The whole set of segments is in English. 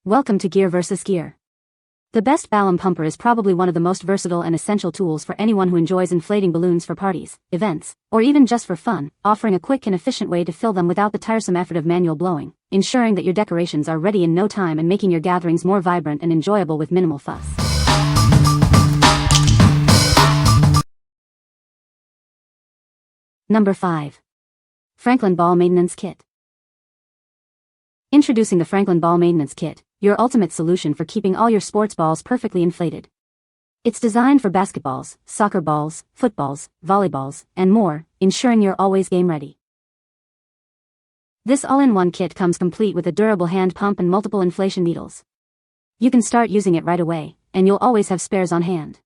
Welcome to Gear vs. Gear. The best Ballom Pumper is probably one of the most versatile and essential tools for anyone who enjoys inflating balloons for parties, events, or even just for fun, offering a quick and efficient way to fill them without the tiresome effort of manual blowing, ensuring that your decorations are ready in no time and making your gatherings more vibrant and enjoyable with minimal fuss. Number 5. Franklin Ball Maintenance Kit. Introducing the Franklin Ball Maintenance Kit, your ultimate solution for keeping all your sports balls perfectly inflated. It's designed for basketballs, soccer balls, footballs, volleyballs, and more, ensuring you're always game ready. This all-in-one kit comes complete with a durable hand pump and multiple inflation needles. You can start using it right away, and you'll always have spares on hand.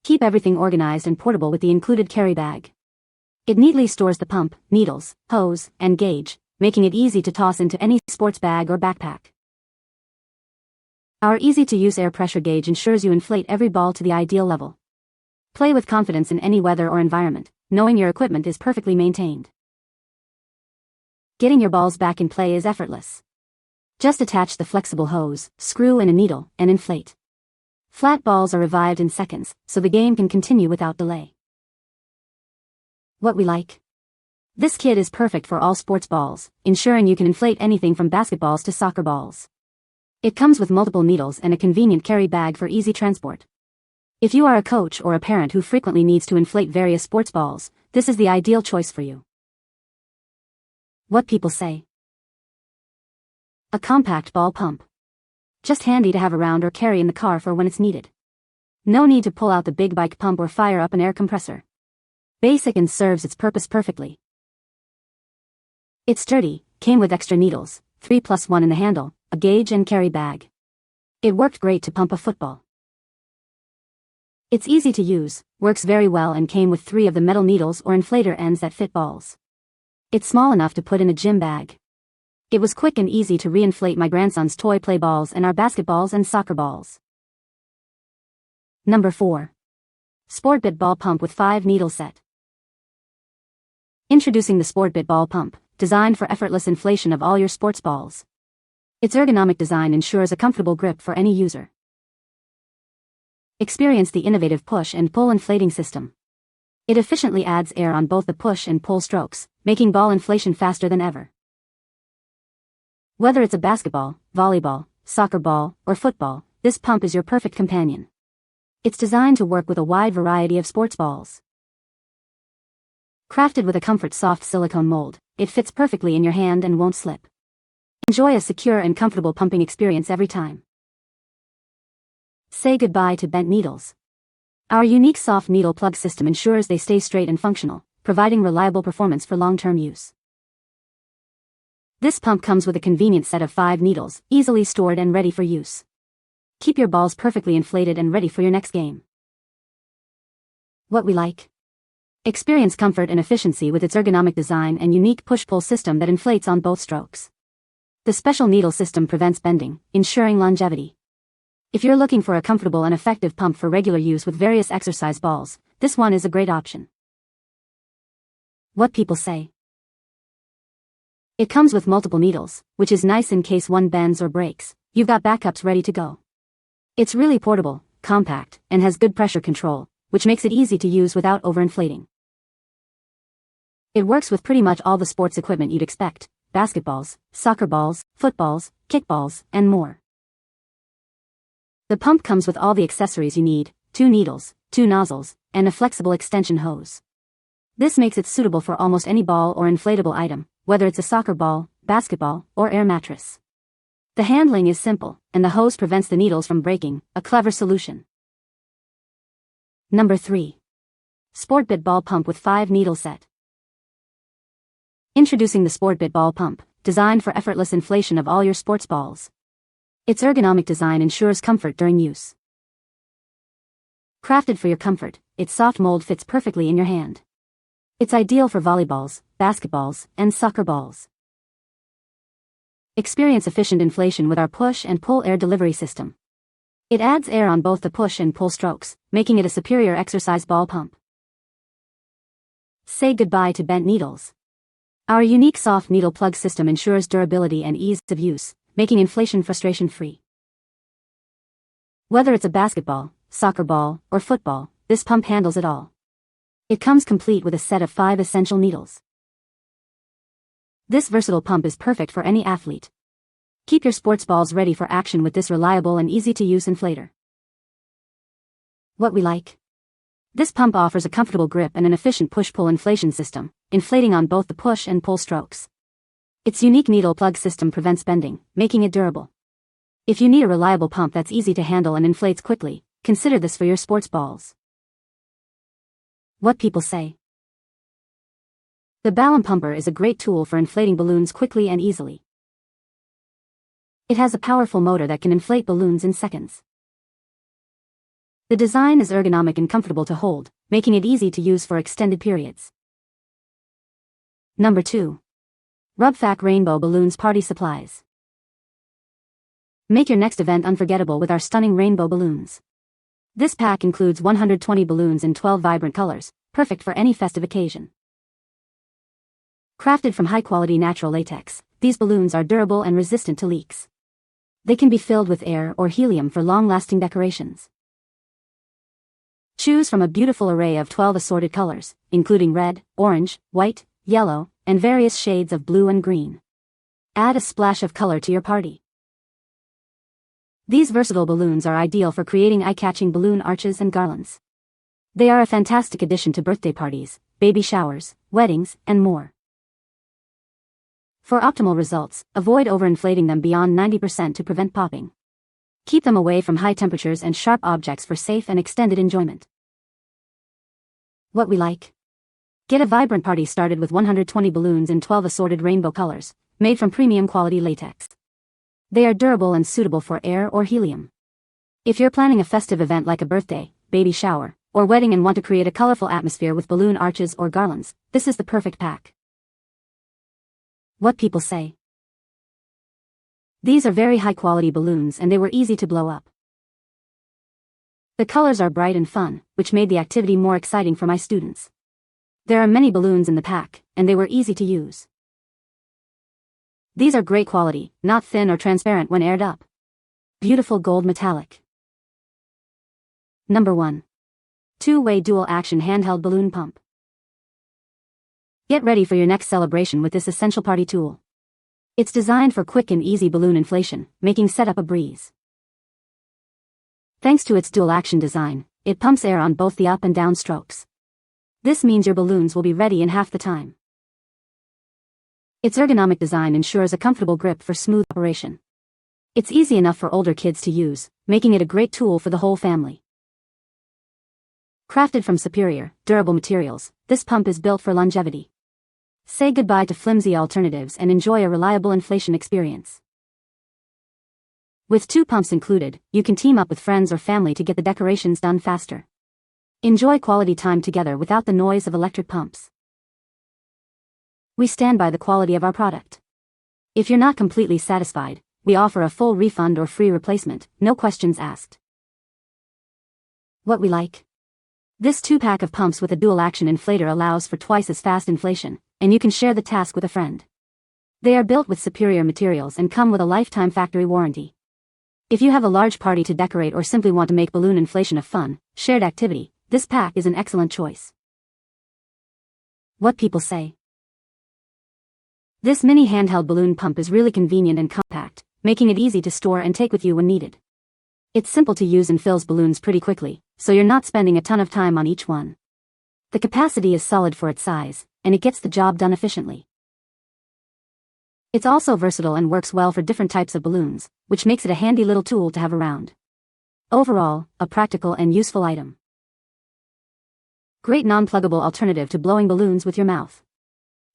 Keep everything organized and portable with the included carry bag. It neatly stores the pump, needles, hose, and gauge, making it easy to toss into any sports bag or backpack. Our easy-to-use air pressure gauge ensures you inflate every ball to the ideal level. Play with confidence in any weather or environment, knowing your equipment is perfectly maintained. Getting your balls back in play is effortless. Just attach the flexible hose, screw in a needle, and inflate. Flat balls are revived in seconds, so the game can continue without delay. What we like? This kit is perfect for all sports balls, ensuring you can inflate anything from basketballs to soccer balls. It comes with multiple needles and a convenient carry bag for easy transport. If you are a coach or a parent who frequently needs to inflate various sports balls, this is the ideal choice for you. What people say? A compact ball pump. Just handy to have around or carry in the car for when it's needed. No need to pull out the big bike pump or fire up an air compressor. Basic and serves its purpose perfectly. It's sturdy, came with extra needles, 3+1 in the handle, a gauge and carry bag. It worked great to pump a football. It's easy to use, works very well and came with 3 of the metal needles or inflator ends that fit balls. It's small enough to put in a gym bag. It was quick and easy to re-inflate my grandson's toy play balls and our basketballs and soccer balls. Number 4. SPORTBIT Ball Pump with 5 Needle Set. Introducing the SPORTBIT Ball Pump, designed for effortless inflation of all your sports balls. Its ergonomic design ensures a comfortable grip for any user. Experience the innovative push and pull inflating system. It efficiently adds air on both the push and pull strokes, making ball inflation faster than ever. Whether it's a basketball, volleyball, soccer ball, or football, this pump is your perfect companion. It's designed to work with a wide variety of sports balls. Crafted with a comfort soft silicone mold, it fits perfectly in your hand and won't slip. Enjoy a secure and comfortable pumping experience every time. Say goodbye to bent needles. Our unique soft needle plug system ensures they stay straight and functional, providing reliable performance for long-term use. This pump comes with a convenient set of 5 needles, easily stored and ready for use. Keep your balls perfectly inflated and ready for your next game. What we like? Experience comfort and efficiency with its ergonomic design and unique push-pull system that inflates on both strokes. The special needle system prevents bending, ensuring longevity. If you're looking for a comfortable and effective pump for regular use with various exercise balls, this one is a great option. What people say? It comes with multiple needles, which is nice in case one bends or breaks. You've got backups ready to go. It's really portable, compact, and has good pressure control, which makes it easy to use without overinflating. It works with pretty much all the sports equipment you'd expect: basketballs, soccer balls, footballs, kickballs, and more. The pump comes with all the accessories you need: 2 needles, 2 nozzles, and a flexible extension hose. This makes it suitable for almost any ball or inflatable item, whether it's a soccer ball, basketball, or air mattress. The handling is simple, and the hose prevents the needles from breaking, a clever solution. Number 3. SPORTBIT Ball Pump with 5 Needle Set. Introducing the SPORTBIT Ball Pump, designed for effortless inflation of all your sports balls. Its ergonomic design ensures comfort during use. Crafted for your comfort, its soft mold fits perfectly in your hand. It's ideal for volleyballs, basketballs, and soccer balls. Experience efficient inflation with our push and pull air delivery system. It adds air on both the push and pull strokes, making it a superior exercise ball pump. Say goodbye to bent needles. Our unique soft needle plug system ensures durability and ease of use, making inflation frustration-free. Whether it's a basketball, soccer ball, or football, this pump handles it all. It comes complete with a set of 5 essential needles. This versatile pump is perfect for any athlete. Keep your sports balls ready for action with this reliable and easy-to-use inflator. What we like? This pump offers a comfortable grip and an efficient push-pull inflation system, inflating on both the push and pull strokes. Its unique needle plug system prevents bending, making it durable. If you need a reliable pump that's easy to handle and inflates quickly, consider this for your sports balls. What people say. The Ballom Pumper is a great tool for inflating balloons quickly and easily. It has a powerful motor that can inflate balloons in seconds. The design is ergonomic and comfortable to hold, making it easy to use for extended periods. Number 2. RUBFAC Rainbow Balloons Party Supplies. Make your next event unforgettable with our stunning rainbow balloons. This pack includes 120 balloons in 12 vibrant colors, perfect for any festive occasion. Crafted from high-quality natural latex, these balloons are durable and resistant to leaks. They can be filled with air or helium for long-lasting decorations. Choose from a beautiful array of 12 assorted colors, including red, orange, white, yellow, and various shades of blue and green. Add a splash of color to your party. These versatile balloons are ideal for creating eye-catching balloon arches and garlands. They are a fantastic addition to birthday parties, baby showers, weddings, and more. For optimal results, avoid overinflating them beyond 90% to prevent popping. Keep them away from high temperatures and sharp objects for safe and extended enjoyment. What we like? Get a vibrant party started with 120 balloons in 12 assorted rainbow colors, made from premium quality latex. They are durable and suitable for air or helium. If you're planning a festive event like a birthday, baby shower, or wedding and want to create a colorful atmosphere with balloon arches or garlands, this is the perfect pack. What people say. These are very high-quality balloons and they were easy to blow up. The colors are bright and fun, which made the activity more exciting for my students. There are many balloons in the pack, and they were easy to use. These are great quality, not thin or transparent when aired up. Beautiful gold metallic. Number 1. 2-way dual-action handheld balloon pump. Get ready for your next celebration with this essential party tool. It's designed for quick and easy balloon inflation, making setup a breeze. Thanks to its dual-action design, it pumps air on both the up and down strokes. This means your balloons will be ready in half the time. Its ergonomic design ensures a comfortable grip for smooth operation. It's easy enough for older kids to use, making it a great tool for the whole family. Crafted from superior, durable materials, this pump is built for longevity. Say goodbye to flimsy alternatives and enjoy a reliable inflation experience. With 2 pumps included, you can team up with friends or family to get the decorations done faster. Enjoy quality time together without the noise of electric pumps. We stand by the quality of our product. If you're not completely satisfied, we offer a full refund or free replacement, no questions asked. What we like? This 2-pack of pumps with a dual-action inflator allows for twice as fast inflation, and you can share the task with a friend. They are built with superior materials and come with a lifetime factory warranty. If you have a large party to decorate or simply want to make balloon inflation a fun, shared activity, this pack is an excellent choice. What people say. This mini handheld balloon pump is really convenient and compact, making it easy to store and take with you when needed. It's simple to use and fills balloons pretty quickly, so you're not spending a ton of time on each one. The capacity is solid for its size, and it gets the job done efficiently. It's also versatile and works well for different types of balloons, which makes it a handy little tool to have around. Overall, a practical and useful item. Great non-pluggable alternative to blowing balloons with your mouth.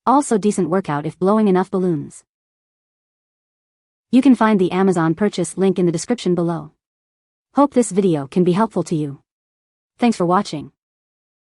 Also decent workout if blowing enough balloons. You can find the Amazon purchase link in the description below. Hope this video can be helpful to you. Thanks for watching.